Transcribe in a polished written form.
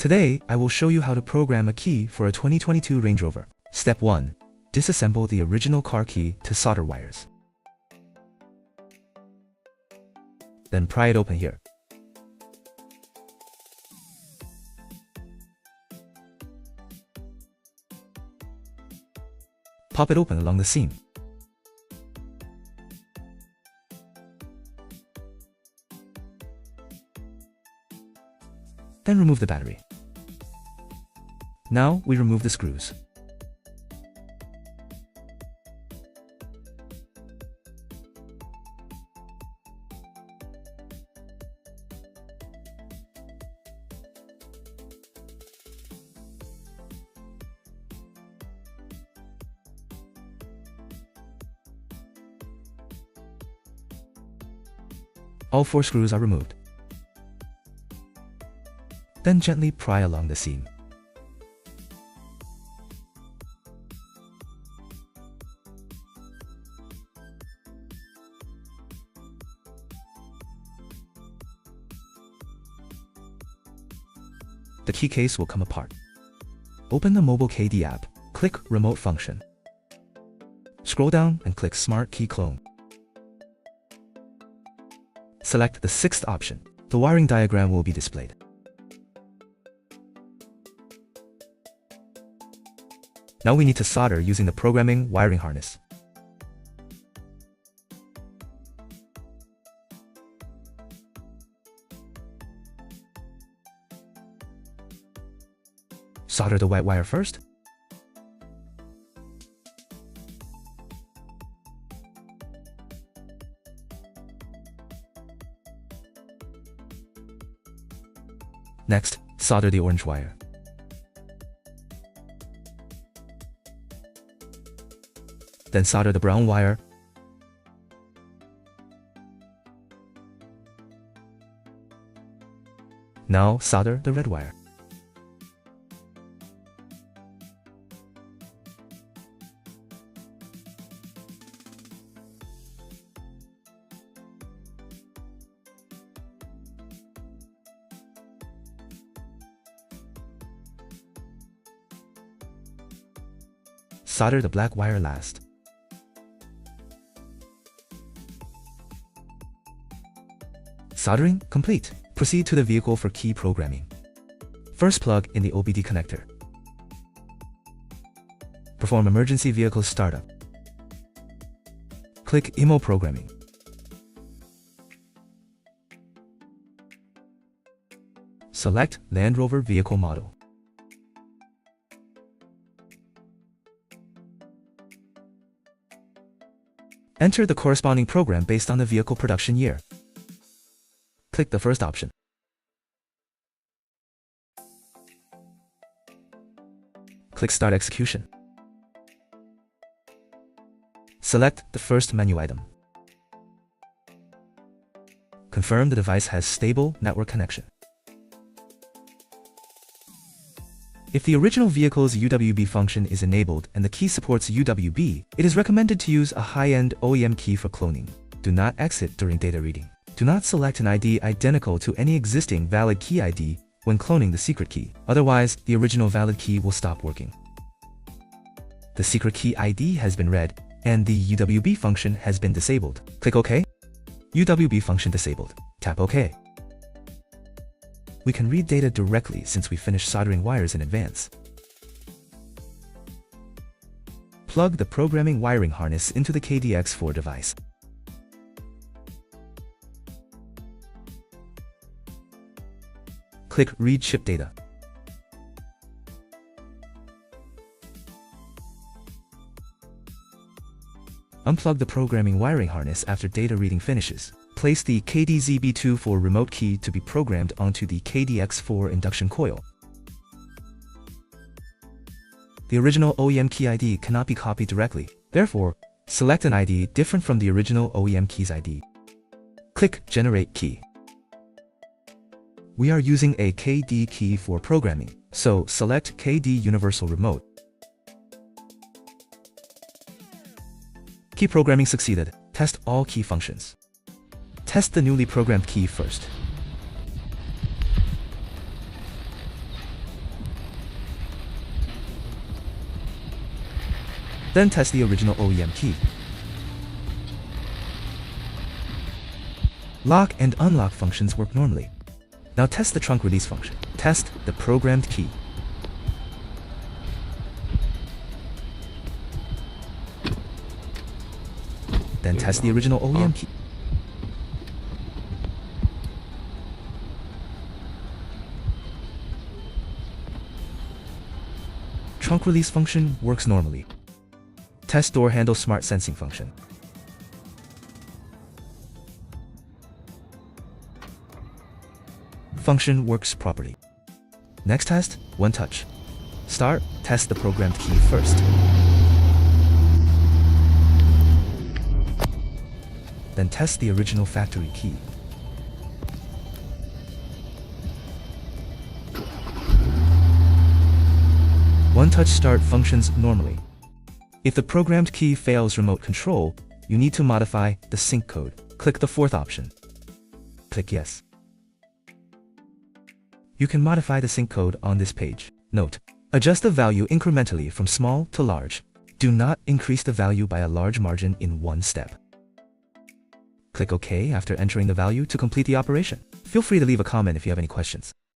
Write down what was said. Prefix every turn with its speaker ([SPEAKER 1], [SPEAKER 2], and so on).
[SPEAKER 1] Today, I will show you how to program a key for a 2022 Range Rover. Step 1. Disassemble the original car key to solder wires. Then pry it open here. Pop it open along the seam. Then remove the battery. Now we remove the screws. All 4 screws are removed. Then gently pry along the seam. The key case will come apart. Open the mobile KEYDIY app, click Remote Function. Scroll down and click Smart Key Clone. Select the 6th option. The wiring diagram will be displayed. Now we need to solder using the programming wiring harness. Solder the white wire first. Next, solder the orange wire. Then solder the brown wire. Now solder the red wire. Solder the black wire last. Soldering complete. Proceed to the vehicle for key programming. First, plug in the OBD connector. Perform emergency vehicle startup. Click IMO programming. Select Land Rover vehicle model. Enter the corresponding program based on the vehicle production year. Click the first option. Click Start Execution. Select the first menu item. Confirm the device has stable network connection. If the original vehicle's UWB function is enabled and the key supports UWB, it is recommended to use a high-end OEM key for cloning. Do not exit during data reading. Do not select an ID identical to any existing valid key ID when cloning the secret key. Otherwise, the original valid key will stop working. The secret key ID has been read, and the UWB function has been disabled. Click OK. UWB function disabled. Tap OK. We can read data directly since we finished soldering wires in advance. Plug the programming wiring harness into the KEYDIY X4 device. Click Read Chip Data. Unplug the programming wiring harness after data reading finishes. Place the KEYDIY ZB24 remote key to be programmed onto the KEYDIY X4 induction coil. The original OEM key ID cannot be copied directly. Therefore, select an ID different from the original OEM key's ID. Click Generate Key. We are using a KEYDIY key for programming, so select KEYDIY Universal Remote. Key programming succeeded. Test all key functions. Test the newly programmed key first. Then test the original OEM key. Lock and unlock functions work normally. Now test the trunk release function. Test the programmed key. Then test the original OEM key. Trunk release function works normally. Test door handle smart sensing function. Function works properly. Next test, one touch. Start, test the programmed key first. Then test the original factory key. One touch start functions normally. If the programmed key fails remote control, you need to modify the sync code. Click the fourth option. Click yes. You can modify the sync code on this page. Note: adjust the value incrementally from small to large. Do not increase the value by a large margin in one step. Click OK after entering the value to complete the operation. Feel free to leave a comment if you have any questions.